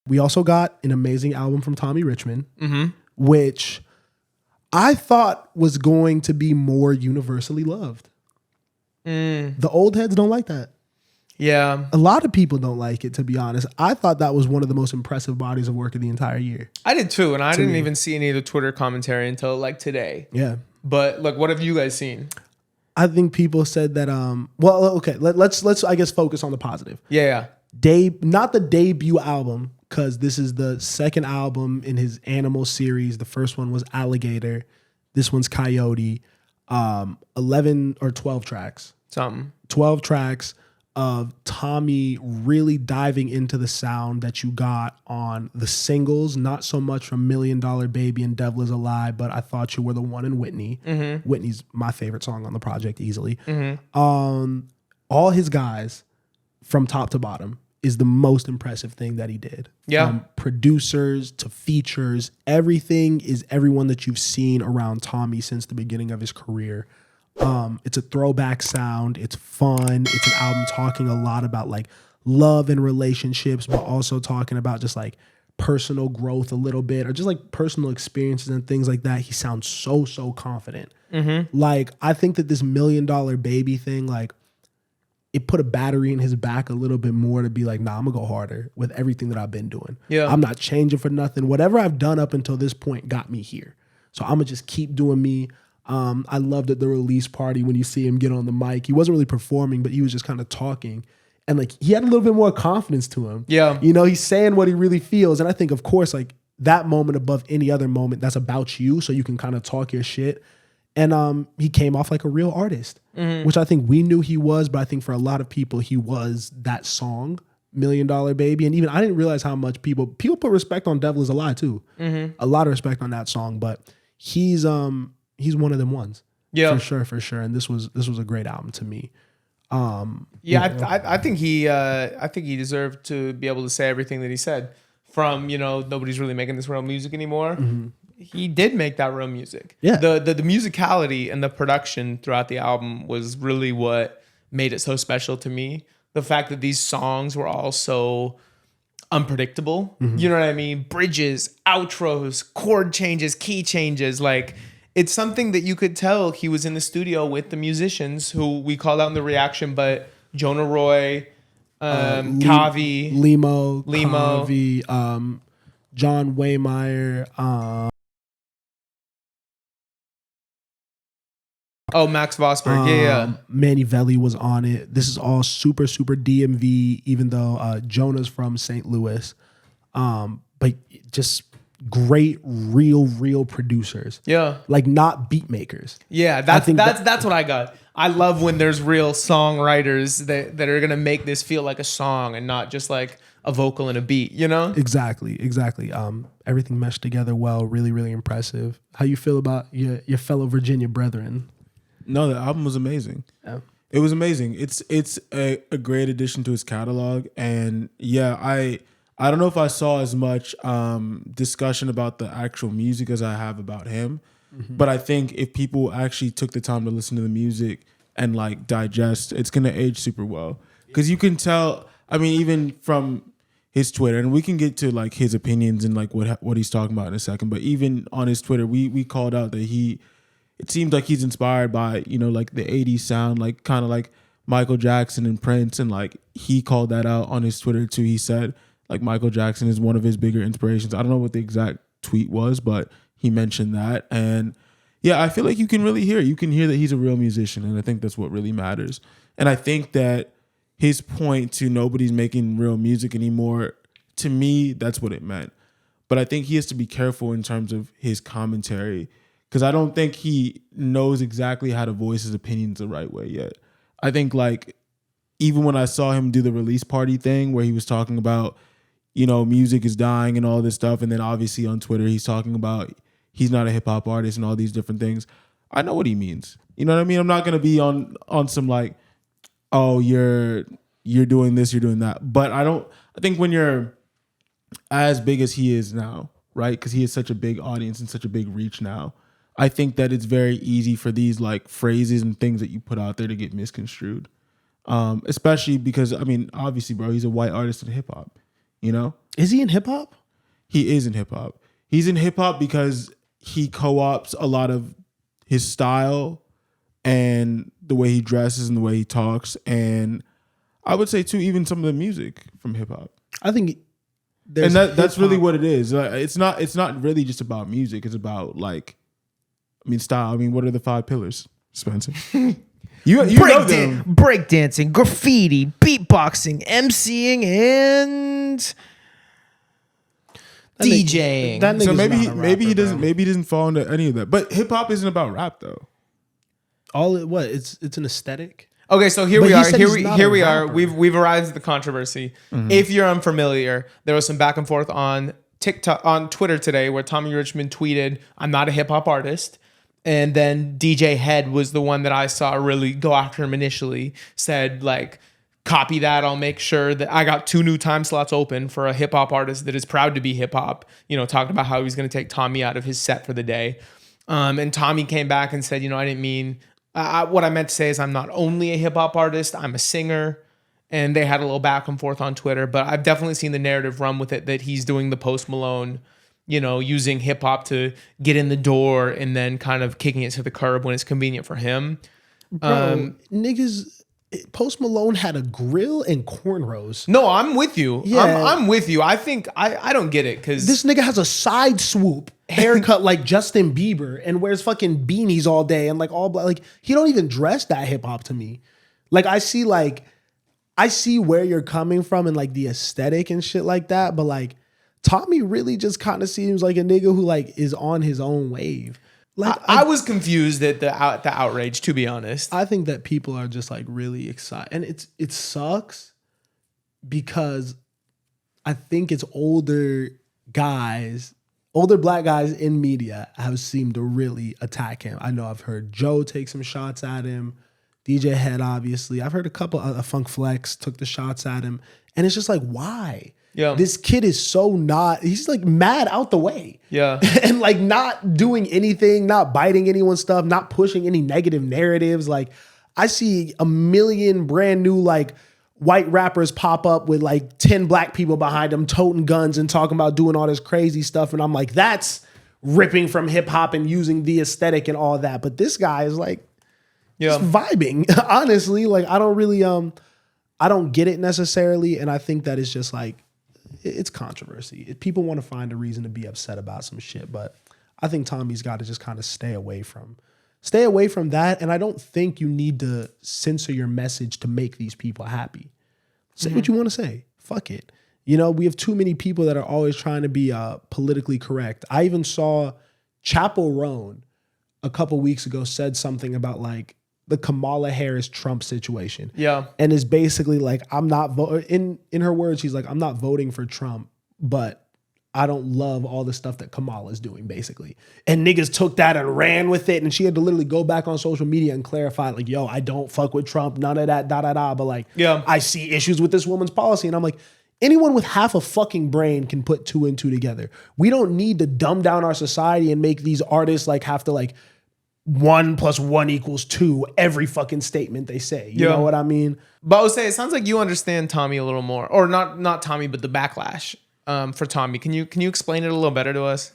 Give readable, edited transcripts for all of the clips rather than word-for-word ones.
We also got an amazing album from Tommy Richman, which I thought was going to be more universally loved. The old heads don't like that. Yeah. A lot of people don't like it, to be honest. I thought that was one of the most impressive bodies of work of the entire year. I did too, and I didn't even see any of the Twitter commentary until like today. Yeah. But like, what have you guys seen? I think people said that, well, okay, let's I guess focus on the positive. Yeah. Not the debut album, because this is the second album in his Animal series. The first one was Alligator. This one's Coyote. 11 or 12 tracks. 12 tracks of Tommy really diving into the sound that you got on the singles, not so much from $1 Million Baby and Devil Is a Lie, but I Thought You Were the One in Whitney. Whitney's my favorite song on the project easily. All his guys from top to bottom is the most impressive thing that he did. Yeah. From producers to features, everything is everyone that you've seen around Tommy since the beginning of his career. It's a throwback sound. It's fun. It's an album talking a lot about like love and relationships, but also talking about just like personal growth a little bit, or just like personal experiences and things like that. He sounds so confident. Like, I think that this $1 Million Baby thing, like, it put a battery in his back a little bit more to be like, nah, I'm gonna go harder with everything that I've been doing. Yeah. I'm not changing for nothing. Whatever I've done up until this point got me here. So I'm gonna just keep doing me. I loved at the release party when you see him get on the mic. He wasn't really performing, but he was just kind of talking. And like, he had a little bit more confidence to him. Yeah. You know, he's saying what he really feels. And I think, of course, like that moment above any other moment, that's about you. So you can kind of talk your shit. And he came off like a real artist, which I think we knew he was. But I think for a lot of people, he was that song, $1 Million Baby. And even I didn't realize how much people put respect on Devil Is a Lie too. A lot of respect on that song. But he's one of them ones. Yeah, for sure. And this was a great album to me. I think he deserved to be able to say everything that he said. From, you know, nobody's really making this real music anymore. He did make that real music. Yeah. The musicality and the production throughout the album was really what made it so special to me. The fact that these songs were all so unpredictable. You know what I mean? Bridges, outros, chord changes, key changes, like. It's something that you could tell he was in the studio with the musicians who we called out in the reaction, but Jonah Roy, Kavi, Limo, Kavi, John Waymeyer, Max Vosberg, yeah. Manny Velli was on it. This is all super DMV, even though Jonah's from St. Louis. But just great, real producers. Yeah. Like, not beat makers. Yeah, that's what I got. I love when there's real songwriters that are gonna make this feel like a song and not just like a vocal and a beat, you know? Exactly. Everything meshed together well, really impressive. How you feel about your fellow Virginia brethren? No, the album was amazing. Yeah. It was amazing. It's a great addition to his catalog. And yeah, I don't know if I saw as much discussion about the actual music as I have about him. But I think if people actually took the time to listen to the music and like digest, it's going to age super well. Because you can tell, I mean, even from his Twitter, and we can get to like his opinions and like what he's talking about in a second. But even on his Twitter, we called out that it seems like he's inspired by, you know, like the 80s sound, like kind of like Michael Jackson and Prince. And like he called that out on his Twitter too. He said like Michael Jackson is one of his bigger inspirations. I don't know what the exact tweet was, but he mentioned that. And yeah, I feel like you can really hear it. You can hear that he's a real musician. And I think that's what really matters. And I think that his point to nobody's making real music anymore, to me, that's what it meant. But I think he has to be careful in terms of his commentary, because I don't think he knows exactly how to voice his opinions the right way yet. I think like even when I saw him do the release party thing where he was talking about, you know, music is dying and all this stuff. And then obviously on Twitter, he's talking about he's not a hip hop artist and all these different things. I know what he means. You know what I mean? I'm not going to be on some like, oh, you're doing this, you're doing that. But I think when you're as big as he is now, right? Because he has such a big audience and such a big reach now. I think that it's very easy for these like phrases and things that you put out there to get misconstrued. Especially because, I mean, obviously, bro, he's a white artist in hip hop. You know, Is he in hip hop? he is in hip hop. He's in hip hop because he co-ops a lot of his style and the way he dresses and the way he talks, and I would say too, even some of the music from hip hop. I think that's really what it is. It's not really just about music. It's about style. I mean, what are the 5 pillars, Spencer? you know them. Breakdancing, graffiti, beatboxing, MCing, and DJing. That So nigga's maybe he doesn't bro. maybe he doesn't fall into any of that. But hip hop isn't about rap though. It's an aesthetic. Okay, so here But we he are. said he's not Here a we are. rapper. We've arrived at the controversy. If you're unfamiliar, there was some back and forth on Twitter today where Tommy Richman tweeted, "I'm not a hip hop artist." And then DJ Hed was the one that I saw really go after him initially, said like, copy that. I'll make sure that I got 2 new time slots open for a hip hop artist that is proud to be hip hop, talking about how he was going to take Tommy out of his set for the day. And Tommy came back and said, I didn't mean, what I meant to say is I'm not only a hip hop artist, I'm a singer. And they had a little back and forth on Twitter, but I've definitely seen the narrative run with it that he's doing the Post Malone, using hip hop to get in the door and then kind of kicking it to the curb when it's convenient for him. Bro, niggas, Post Malone had a grill and cornrows. No, I'm with you. Yeah. I'm with you. I think I don't get it because This nigga has a side swoop haircut like Justin Bieber and wears fucking beanies all day and like all black. Like he don't even dress that hip hop to me. Like I see where you're coming from and like the aesthetic and shit like that, but like Tommy really just kind of seems like a nigga who like is on his own wave. Like I was confused at the outrage, to be honest. I think that people are just like really excited, and it sucks because I think it's older black guys in media have seemed to really attack him. I know I've heard Joe take some shots at him, DJ Hed obviously. I've heard a couple of Funk Flex took the shots at him, and it's just like why? Yeah. This kid is he's like mad out the way. Yeah. And like not doing anything, not biting anyone's stuff, not pushing any negative narratives. Like I see a million brand new like white rappers pop up with like 10 black people behind them toting guns and talking about doing all this crazy stuff. And I'm like, that's ripping from hip hop and using the aesthetic and all that. But this guy is like just vibing. Honestly, like I don't really I don't get it necessarily. And I think that it's just like it's controversy. People want to find a reason to be upset about some shit, but I think Tommy's got to just kind of stay away from that. And I don't think you need to censor your message to make these people happy. Say what you want to say. Fuck it. We have too many people that are always trying to be politically correct. I even saw Chappell Roan a couple weeks ago said something about like the Kamala Harris Trump situation. Yeah. And is basically like, I'm not voting. In her words, she's like, I'm not voting for Trump, but I don't love all the stuff that Kamala's doing, basically. And niggas took that and ran with it. And she had to literally go back on social media and clarify, like, yo, I don't fuck with Trump, none of that, But like, I see issues with this woman's policy. And I'm like, anyone with half a fucking brain can put 2 and 2 together. We don't need to dumb down our society and make these artists like have to like 1 + 1 = 2 every fucking statement they say. You know what I mean? But I would say it sounds like you understand Tommy a little more, or not Tommy, but the backlash for Tommy. Can you explain it a little better to us?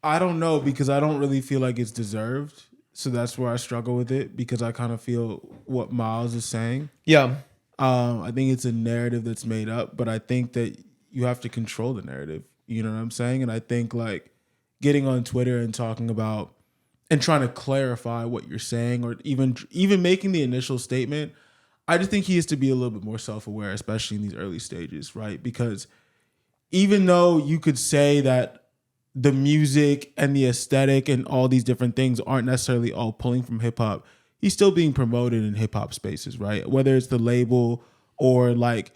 I don't know because I don't really feel like it's deserved. So that's where I struggle with it because I kind of feel what Miles is saying. Yeah. I think it's a narrative that's made up, but I think that you have to control the narrative. You know what I'm saying? And I think like getting on Twitter and talking about and trying to clarify what you're saying or even making the initial statement, I just think he has to be a little bit more self-aware, especially in these early stages, right? Because even though you could say that the music and the aesthetic and all these different things aren't necessarily all pulling from hip-hop, he's still being promoted in hip-hop spaces, right? Whether it's the label or like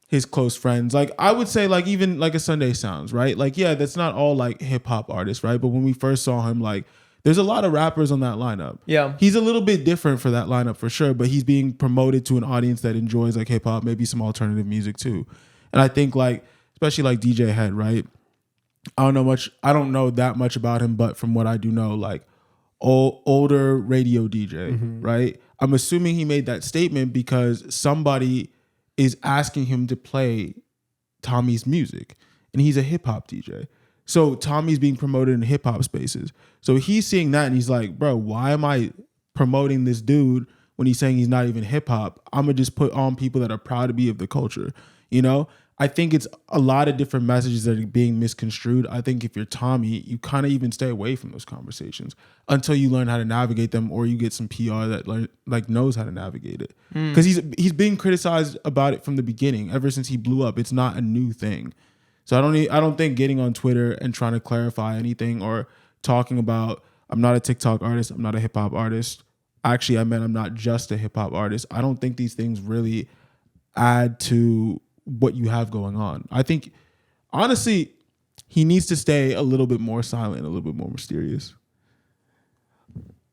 his close friends. Like I would say like even like a Sunday Sounds, right? Like, yeah, that's not all like hip-hop artists, right? But when we first saw him, like there's a lot of rappers on that lineup. Yeah. He's a little bit different for that lineup for sure, but he's being promoted to an audience that enjoys like hip hop, maybe some alternative music too. And I think like, especially like DJ Hed, right? I don't know that much about him, but from what I do know, like older radio DJ, right? I'm assuming he made that statement because somebody is asking him to play Tommy's music, and he's a hip hop DJ. So Tommy's being promoted in hip hop spaces. So he's seeing that and he's like, bro, why am I promoting this dude when he's saying he's not even hip hop? I'm gonna just put on people that are proud to be of the culture. You know, I think it's a lot of different messages that are being misconstrued. I think if you're Tommy, you kind of even stay away from those conversations until you learn how to navigate them, or you get some PR that like knows how to navigate it. Because he's being criticized about it from the beginning, ever since he blew up. It's not a new thing. So I don't think getting on Twitter and trying to clarify anything or talking about I'm not a TikTok artist, I'm not a hip hop artist. Actually, I meant I'm not just a hip hop artist. I don't think these things really add to what you have going on. I think, honestly, he needs to stay a little bit more silent, a little bit more mysterious.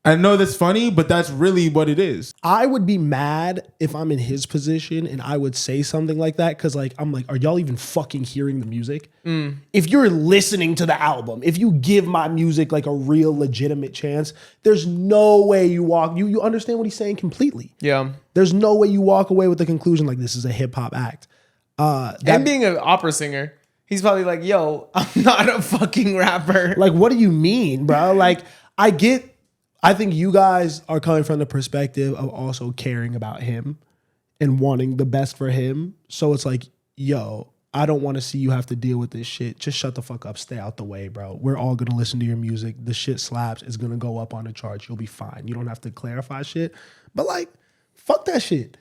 I know that's funny, but that's really what it is. I would be mad if I'm in his position and I would say something like that, because like I'm like, are y'all even fucking hearing the music? If you're listening to the album, if you give my music like a real legitimate chance, there's no way you understand what he's saying completely. Yeah. There's no way you walk away with the conclusion like this is a hip hop act. And being an opera singer, he's probably like, yo, I'm not a fucking rapper. Like, what do you mean, bro? Like, I think you guys are coming from the perspective of also caring about him and wanting the best for him. So it's like, yo, I don't want to see you have to deal with this shit. Just shut the fuck up. Stay out the way, bro. We're all going to listen to your music. The shit slaps. It's going to go up on the charts. You'll be fine. You don't have to clarify shit. But like, fuck that shit.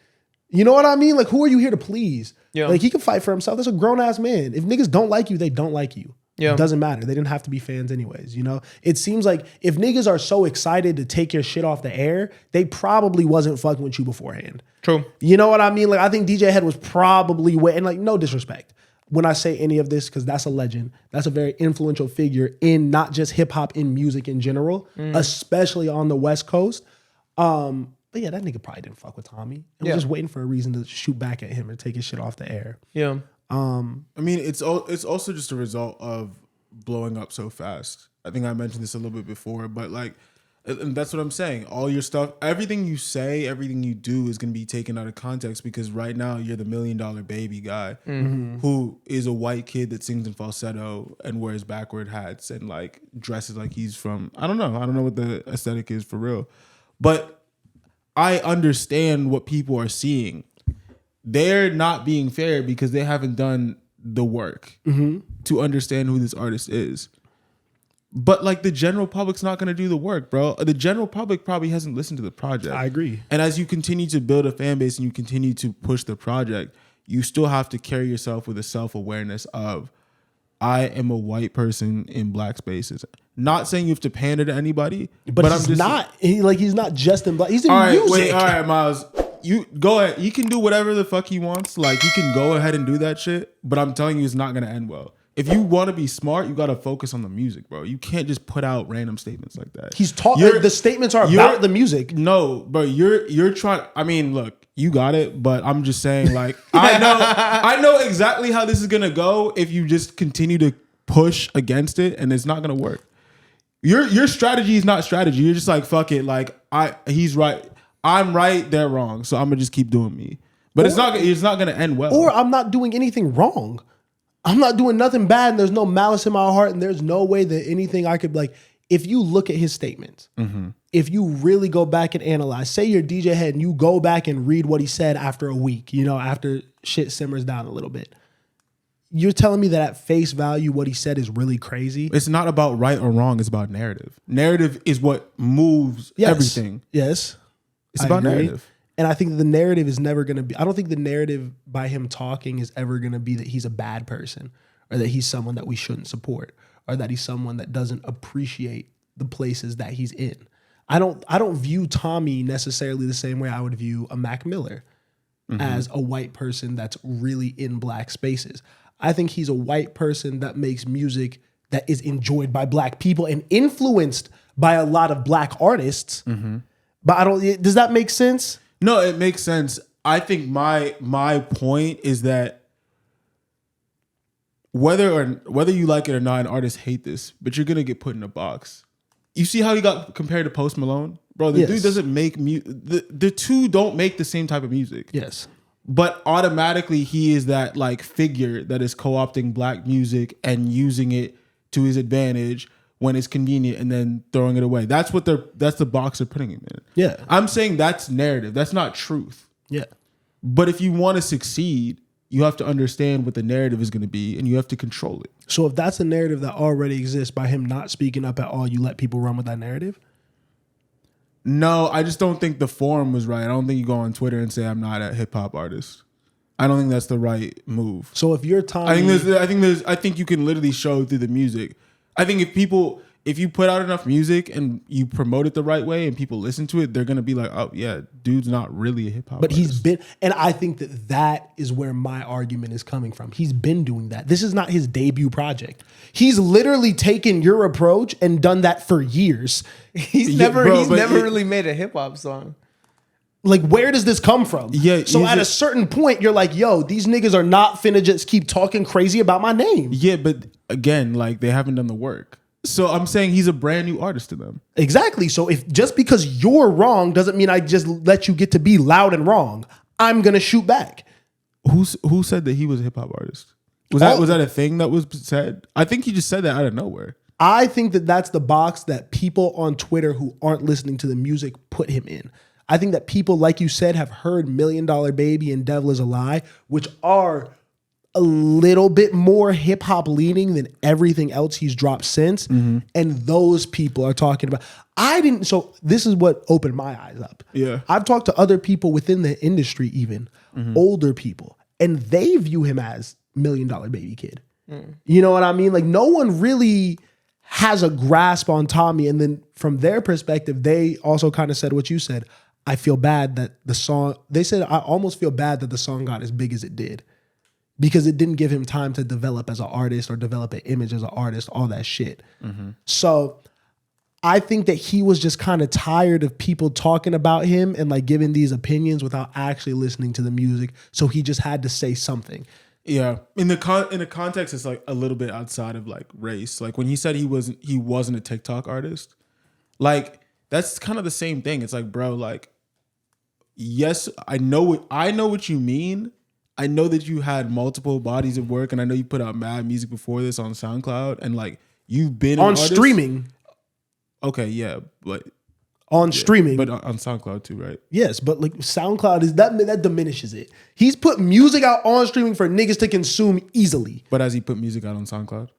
You know what I mean? Like, who are you here to please? Yeah. Like, he can fight for himself. That's a grown-ass man. If niggas don't like you, they don't like you. Yeah. It doesn't matter. They didn't have to be fans anyways, you know? It seems like if niggas are so excited to take your shit off the air, they probably wasn't fucking with you beforehand. True. You know what I mean? Like, I think DJ Hed was probably waiting, like, no disrespect when I say any of this, because that's a legend. That's a very influential figure in not just hip-hop, in music in general, especially on the West Coast. But yeah, that nigga probably didn't fuck with Tommy. And was just waiting for a reason to shoot back at him and take his shit off the air. Yeah. I mean, it's also just a result of blowing up so fast. I think I mentioned this a little bit before, but like, and that's what I'm saying. All your stuff, everything you say, everything you do is going to be taken out of context, because right now you're the $1 million baby guy who is a white kid that sings in falsetto and wears backward hats and like dresses like he's from, I don't know what the aesthetic is for real. But I understand what people are seeing. They're not being fair because they haven't done the work to understand who this artist is. But like, the general public's not going to do the work, bro. The general public probably hasn't listened to the project. I agree. And as you continue to build a fan base and you continue to push the project, you still have to carry yourself with a self-awareness of, I am a white person in black spaces. Not saying you have to pander to anybody, but he's I'm just not. He's not just in black. He's in all right, music. wait, all right, Miles. You go ahead. You can do whatever the fuck he wants. Like, you can go ahead and do that shit. But I'm telling you, it's not gonna end well. If you want to be smart, you gotta focus on the music, bro. You can't just put out random statements like that. He's talking. The statements are about the music. No, bro. You're trying. I mean, look, you got it. But I'm just saying, like, I know exactly how this is gonna go if you just continue to push against it, and it's not gonna work. Your strategy is not strategy. You're just like, fuck it. Like, he's right. I'm right, they're wrong. So I'm gonna just keep doing me. But it's not gonna end well. Or I'm not doing anything wrong. I'm not doing nothing bad, and there's no malice in my heart, and there's no way that anything I could, like, if you look at his statements, if you really go back and analyze, say you're DJ Hed and you go back and read what he said after a week, you know, after shit simmers down a little bit. You're telling me that at face value, what he said is really crazy? It's not about right or wrong. It's about narrative. Narrative is what moves everything. Yes. It's about narrative. And I think the narrative is never going to be, I don't think the narrative by him talking is ever going to be that he's a bad person, or that he's someone that we shouldn't support, or that he's someone that doesn't appreciate the places that he's in. I don't view Tommy necessarily the same way I would view a Mac Miller as a white person that's really in black spaces. I think he's a white person that makes music that is enjoyed by black people and influenced by a lot of black artists. But does that make sense? No, it makes sense. I think my point is that whether you like it or not, and artists hate this, but you're gonna get put in a box. You see how he got compared to Post Malone, bro? The dude doesn't make the two don't make the same type of music. Yes, but automatically he is that like figure that is co-opting black music and using it to his advantage when it's convenient and then throwing it away. That's the box they're putting him in. Yeah. I'm saying that's narrative. That's not truth. Yeah. But if you want to succeed, you have to understand what the narrative is going to be and you have to control it. So if that's a narrative that already exists by him not speaking up at all, you let people run with that narrative? No, I just don't think the forum was right. I don't think you go on Twitter and say I'm not a hip hop artist. I don't think that's the right move. So if you're Tommy, I think you can literally show through the music. I think if you put out enough music and you promote it the right way and people listen to it, they're gonna be like, oh yeah, dude's not really a hip hop. but artist. he's been, and I think that is where my argument is coming from. He's been doing that. This is not his debut project. He's literally taken your approach and done that for years. He's never really made a hip hop song. Like, where does this come from? Yeah. So at a certain point, you're like, yo, these niggas are not finna just keep talking crazy about my name. Yeah, but again, like they haven't done the work. So I'm saying he's a brand new artist to them. Exactly. So if just because you're wrong doesn't mean I just let you get to be loud and wrong. I'm gonna shoot back. Who said that he was a hip hop artist? Was that a thing that was said? I think he just said that out of nowhere. I think that that's the box that people on Twitter who aren't listening to the music put him in. I think that people, like you said, have heard $1 Million Baby and Devil Is a Lie, which are a little bit more hip hop leaning than everything else he's dropped since. And those people are talking about, so this is what opened my eyes up. Yeah. I've talked to other people within the industry, even older people, and they view him as $1 Million Baby kid. You know what I mean? Like, no one really has a grasp on Tommy. And then from their perspective, they also kind of said what you said. I feel bad that I almost feel bad that the song got as big as it did because it didn't give him time to develop as an artist or develop an image as an artist, all that shit. So I think that he was just kind of tired of people talking about him and like giving these opinions without actually listening to the music. So he just had to say something. Yeah. In the context, it's like a little bit outside of like race. Like when he said he wasn't a TikTok artist, like that's kind of the same thing. It's like, bro, like, yes, I know what you mean. I know that you had multiple bodies of work and I know you put out mad music before this on SoundCloud and like you've been on streaming. Okay, yeah, but on streaming. But on SoundCloud too, right? Yes, but like SoundCloud is that diminishes it. He's put music out on streaming for niggas to consume easily. But has he put music out on SoundCloud?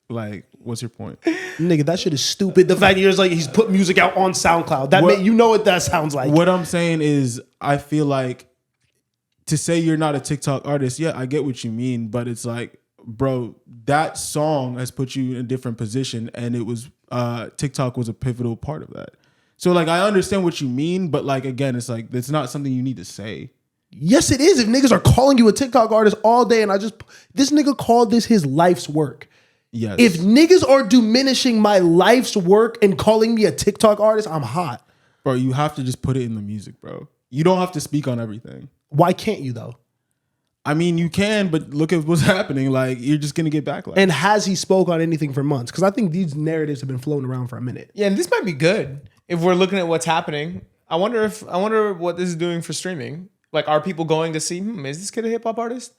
Like, what's your point? Nigga, that shit is stupid. The fact is like he's put music out on SoundCloud. You know what that sounds like. What I'm saying is I feel like to say you're not a TikTok artist, yeah, I get what you mean, but it's like, bro, that song has put you in a different position and it was TikTok was a pivotal part of that. So like I understand what you mean, but like again, it's like it's not something you need to say. Yes, it is. If niggas are calling you a TikTok artist all day and this nigga called this his life's work. Yes. If niggas are diminishing my life's work and calling me a TikTok artist, I'm hot. Bro, you have to just put it in the music, bro. You don't have to speak on everything. Why can't you though? I mean, you can, but look at what's happening. Like, you're just gonna get backlash. And has he spoke on anything for months? Because I think these narratives have been floating around for a minute. Yeah, and this might be good if we're looking at what's happening. I wonder what this is doing for streaming. Like, are people going to see, is this kid a hip hop artist?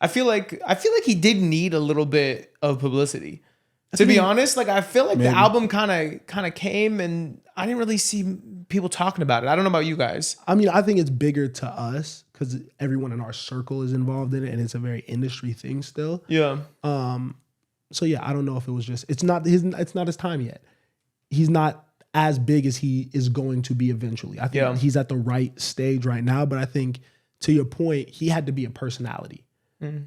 I feel like he did need a little bit of publicity. To be honest, like I feel like the album kind of came and I didn't really see people talking about it. I don't know about you guys. I mean, I think it's bigger to us because everyone in our circle is involved in it and it's a very industry thing still. Yeah. So yeah, I don't know if it was just it's not his time yet. He's not as big as he is going to be eventually. I think he's at the right stage right now, but I think to your point, he had to be a personality.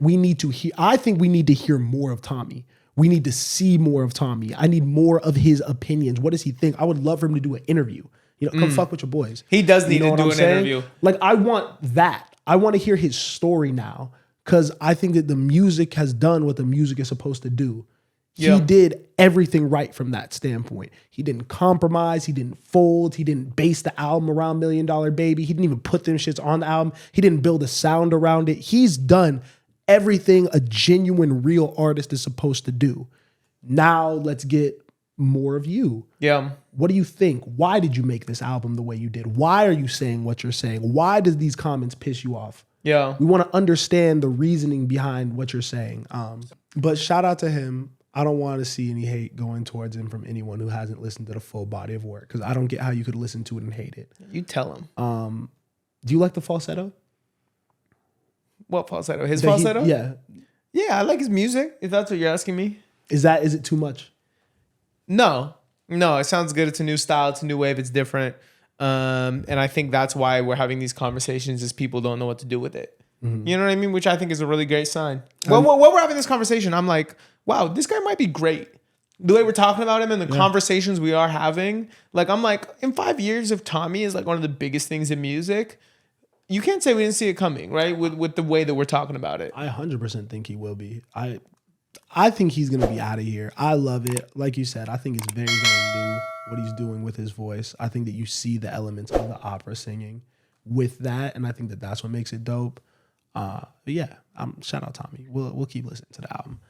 We need to hear. I think we need to hear more of Tommy. We need to see more of Tommy. I need more of his opinions. What does he think? I would love for him to do an interview. You know, come fuck with your boys. He does need to do an interview. Like, I want that. I want to hear his story now because I think that the music has done what the music is supposed to do. He did everything right from that standpoint. He didn't compromise. He didn't fold. He didn't base the album around $1 Million Baby. He didn't even put them shits on the album. He didn't build a sound around it. He's done everything a genuine, real artist is supposed to do. Now let's get more of you. Yeah. What do you think? Why did you make this album the way you did? Why are you saying what you're saying? Why does these comments piss you off? Yeah. We want to understand the reasoning behind what you're saying. But shout out to him. I don't want to see any hate going towards him from anyone who hasn't listened to the full body of work, because I don't get how you could listen to it and hate it. You tell him. Do you like the falsetto? What falsetto? His That he- falsetto? Yeah. Yeah, I like his music, if that's what you're asking me. Is it too much? No, it sounds good. It's a new style. It's a new wave. It's different. And I think that's why we're having these conversations, is people don't know what to do with it. Mm-hmm. You know what I mean? Which I think is a really great sign. When we're having this conversation, I'm like, wow, this guy might be great. The way we're talking about him and the conversations we are having, like, I'm like, in 5 years, if Tommy is like one of the biggest things in music, you can't say we didn't see it coming, right? With the way that we're talking about it. I 100% think he will be. I think he's going to be out of here. I love it. Like you said, I think it's very, very new what he's doing with his voice. I think that you see the elements of the opera singing with that, and I think that that's what makes it dope. But yeah, shout out Tommy. We'll keep listening to the album.